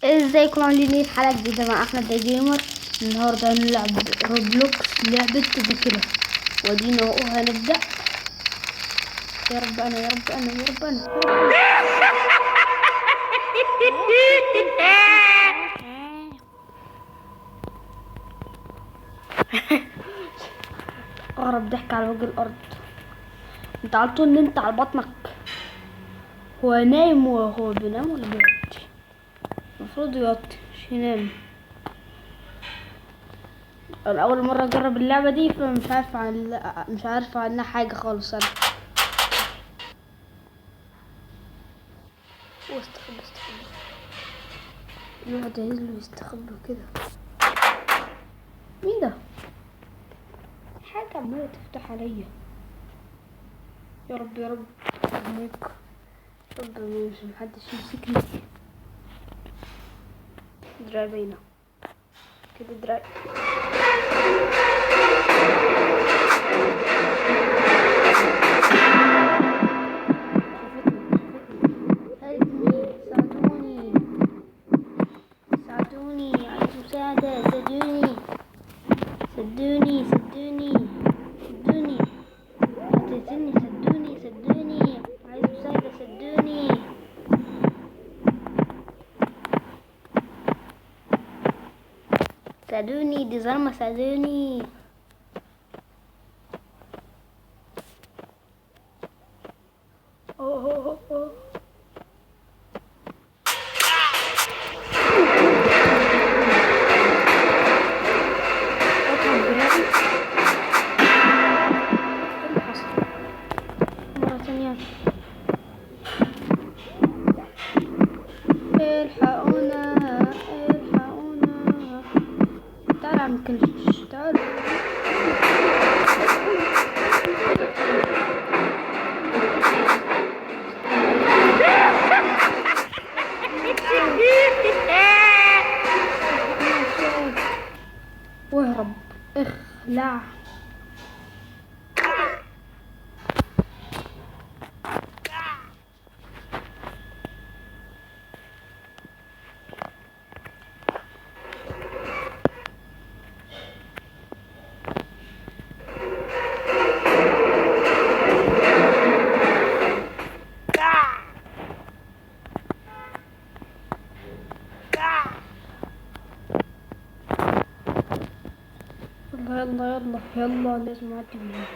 ازيكم عاملين ايه؟ حلقة جديدة مع احمد ذا جيمر. النهاردة هنلعب روبلوكس لعبة ذاكرة، ودينا اهو هنبدأ. يا رب انا يا رب انا يا رب انا يا رب اغرب ضحك على وجه الارض. انت على طول نمت على بطنك. هو نايم وهو بينام ولا بيوطي؟ المفروض يوطي مش ينام. انا اول مره اجرب اللعبه دي، فمش مش عارفه عنها حاجه خالص. انا واستخبى الواحد ينزل يستخبى كده. مين ده؟ حاجه عماله تفتح عليا. يا رب يا رب ارميك، يا رب مش محدش يمسكني. دراعي باينه كده، دراعي. ساعدوني عايز مساعدة، سدوني هتقتلني، سدوني عايز مساعدة، ساعدوني دي ظلمة، ساعدوني. أوه. مرة ثانية، الحقونا. تعال عم كلش، تعال. واهرب، اخلع. يلا لازم اعدي من هنا.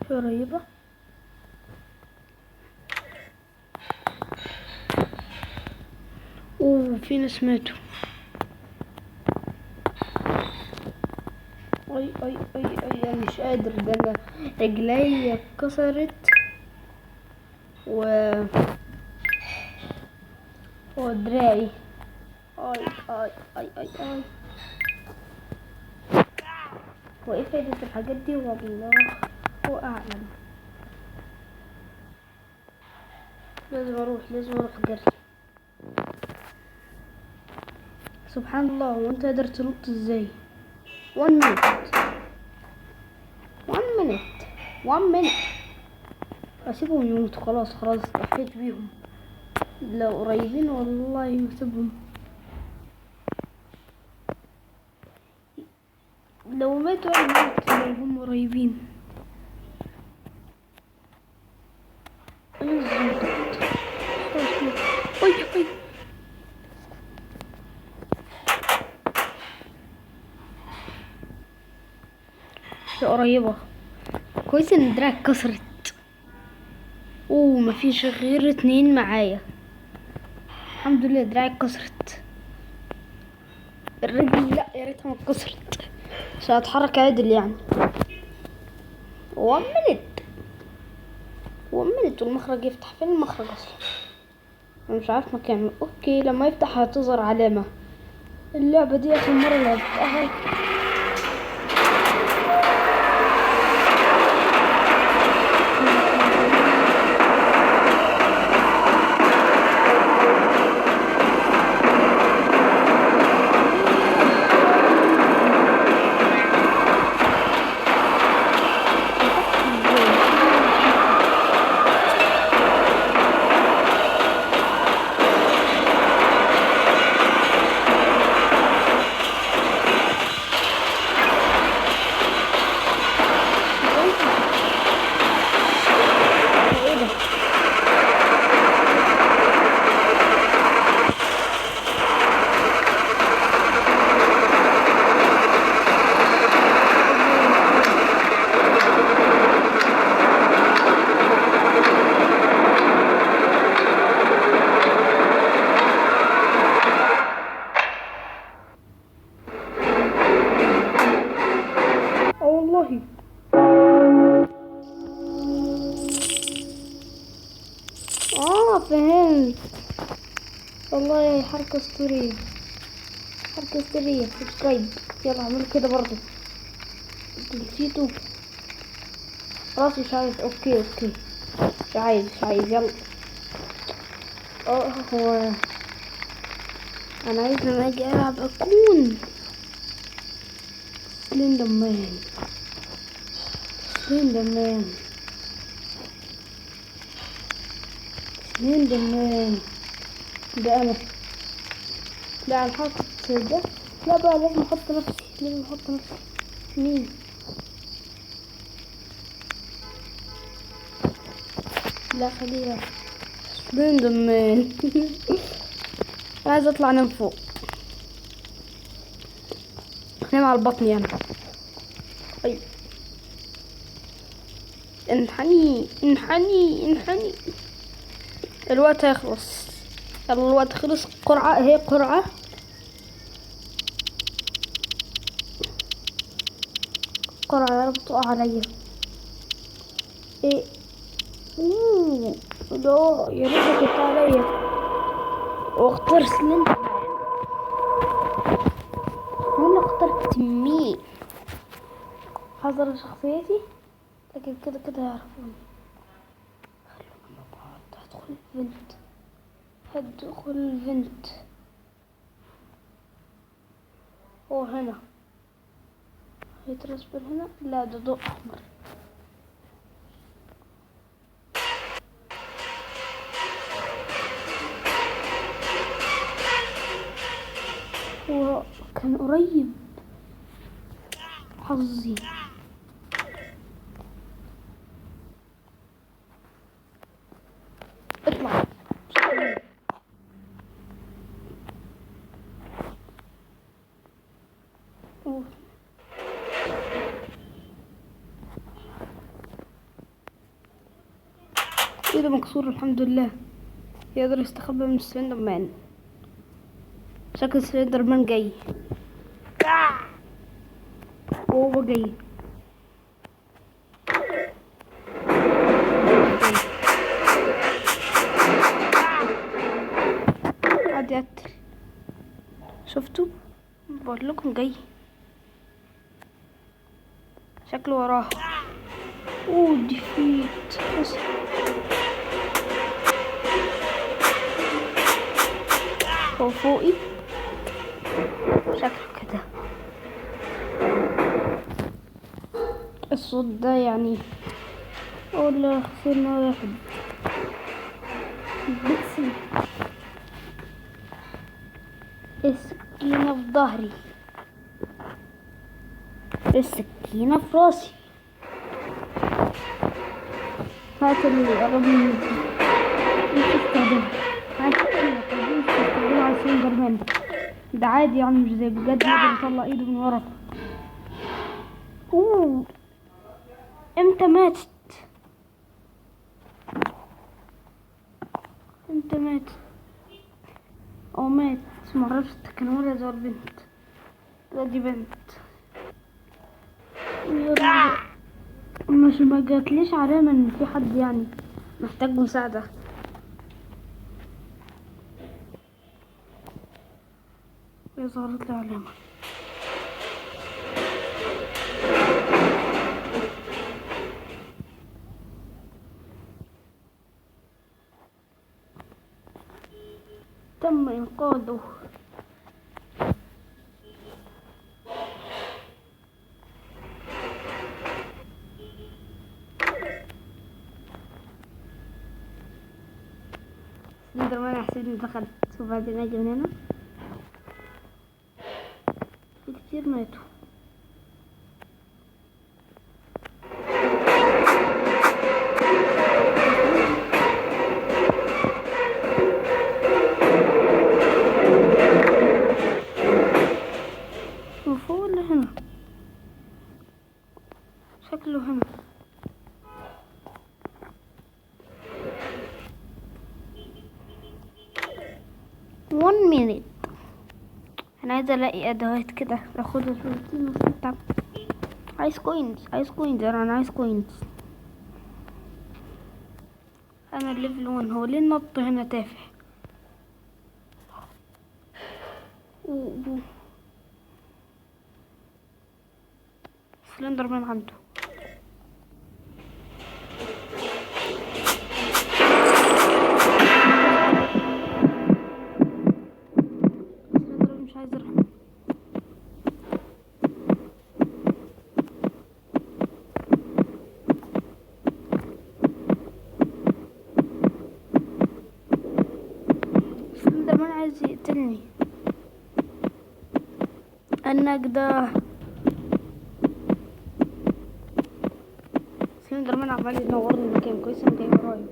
قريبة. في ناس ماتوا. اي انا مش قادر، ده انا رجلي اتكسرت ودراعي. اي وايه فايدة الحاجات دي؟ والله هو اعلم. لازم اروح جري. سبحان الله، وانت قادر تنط ازاي؟ 1 minute. اسيبهم يموتوا، خلاص ضحيت بيهم. لو قريبين والله ما اسيبهم. لو ماتوا اموت، لو هم قريبين. اي يا قريبة، كويس ان دراعي اتكسرت. مفيش غير 2 معايا. الحمد لله دراعي اتكسرت. الرجل لا، يا ريتها ما اتكسرت عشان اتحرك عادل يعني. 1 minute والمخرج يفتح. فين المخرج اصلا؟ انا مش عارف مكانه. اوكي، لما يفتح هتظهر علامة. اللعبة دي اخر مرة لعبتها. والله. فهمت. والله حركة اسطورية، حركة اسطورية. سبسكرايب، يلا اعمل كده برضو. نسيته. خلاص مش عايز. اوكي مش عايز يلا. هو انا عايز لما اجي العب اكون سلندر مان. سلندر مان. ده انا. لا على الحركة ده. لا بقى لازم احط نفسي. مين؟ لا خليها سلندر مان. انا عايز اطلع انام فوق، انام على البطن يعني. طيب انحني. الوقت هيخلص. يلا الوقت خلص. قرعة، هي قرعة. يا رب تقع عليا. ايه؟ لا يا ريت كنت عليا واختار سلندر مان. وانا اخترت مين؟ حضر شخصيتي، لكن كده يعرفوني. خلونا مع بعض. هدخل الفنت. هو هنا يترسبل هنا. لا ده ضوء احمر. هو كان قريب. حظي. اطلع. أوه. ايده مكسور الحمد لله. يقدر يستخبى من السلندر مان. شكل السلندر مان جاي. وهو جاي. قاعد يقتل. شفتوا؟ بقول لكم جاي. شكله وراه. ديفيت. هو فوقي شكله كده. الصوت ده يعني ولا خسرنا واحد. بس السكينة في ظهري، السكينة في راسي. هات اللي قرب مني. مش استخدمها. هات اللي مش استخدمها على سلندر مان. ده عادي يعني، مش زي بجد. يقدر يطلع ايده من ورا. امتى ماتت؟ مات. معرفش كان ولد ولا بنت. لا دي بنت. مش ما جاتليش علامة ان في حد يعني محتاج مساعدة. ظهرت لي علامة. تم انقاذه. سلندر مان حسيت دخلت وبعدين اجي من هنا. في كتير ماتوا. وفوق ولا هنا؟ شكله هنا. 1 minute. انا عايزه الاقي ادوات كده اخدها شويتين واستمتع. عايز كوينز، عايز كوينز، انا عايز كوينز. انا الليفل 1. هو ليه النط هنا تافه؟ سلندر مان عنده. سلندر مش عايز يروح. سلندر مان عايز يقتلني. النجدة. سلندر مان عمال ينور لي المكان. كويس انا جاي ورايا.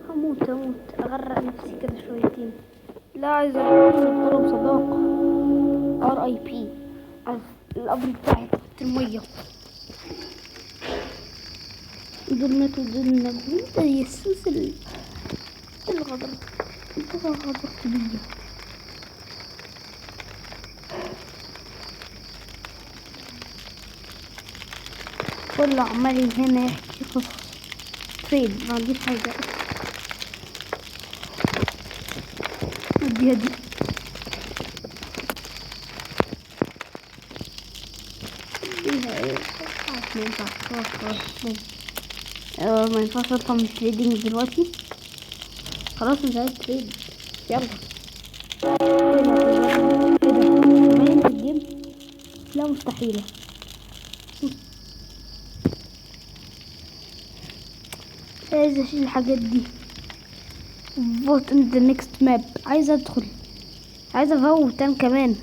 هموت اغرق نفسي كده شويتين. لا عايز اروح طلب صداقة. RIP القبر بتاعي تحت المية. دول ماتوا دول نجوا. انت يسوس الغدر. انت غدرت بيا. كله عمال هنا يحكي قصص. تريد ما عنديش حاجة. اديها دي. اديها ايه؟ ما ينفعش. ما ينفعش اطلع من التريدنج دلوقتي. خلاص مش عايز تريد. يلا. ايه ده؟ باين الجيم. لا مستحيلة. عايز اشيل الحاجات دي. vote in the next map. عايز ادخل. عايز افوت انا كمان.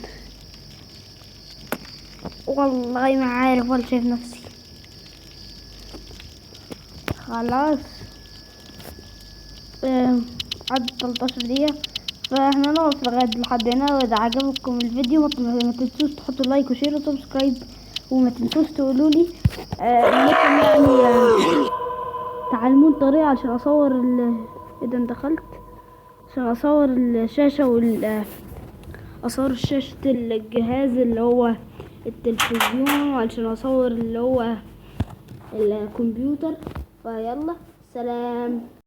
والله ما عارف ولا شايف نفسي. خلاص. عد 13 دقيقة. فاحنا نقف لحد هنا. واذا عجبكم الفيديو ما تنسوش تحطوا لايك وشير وسبسكرايب. وما تنسوش تقولوا لي انكم يعني تعلمون طريقة عشان اصور اذا دخلت عشان اصور الشاشة اصور شاشة الجهاز اللي هو التلفزيون. وعشان اصور اللي هو الكمبيوتر. فيلا سلام.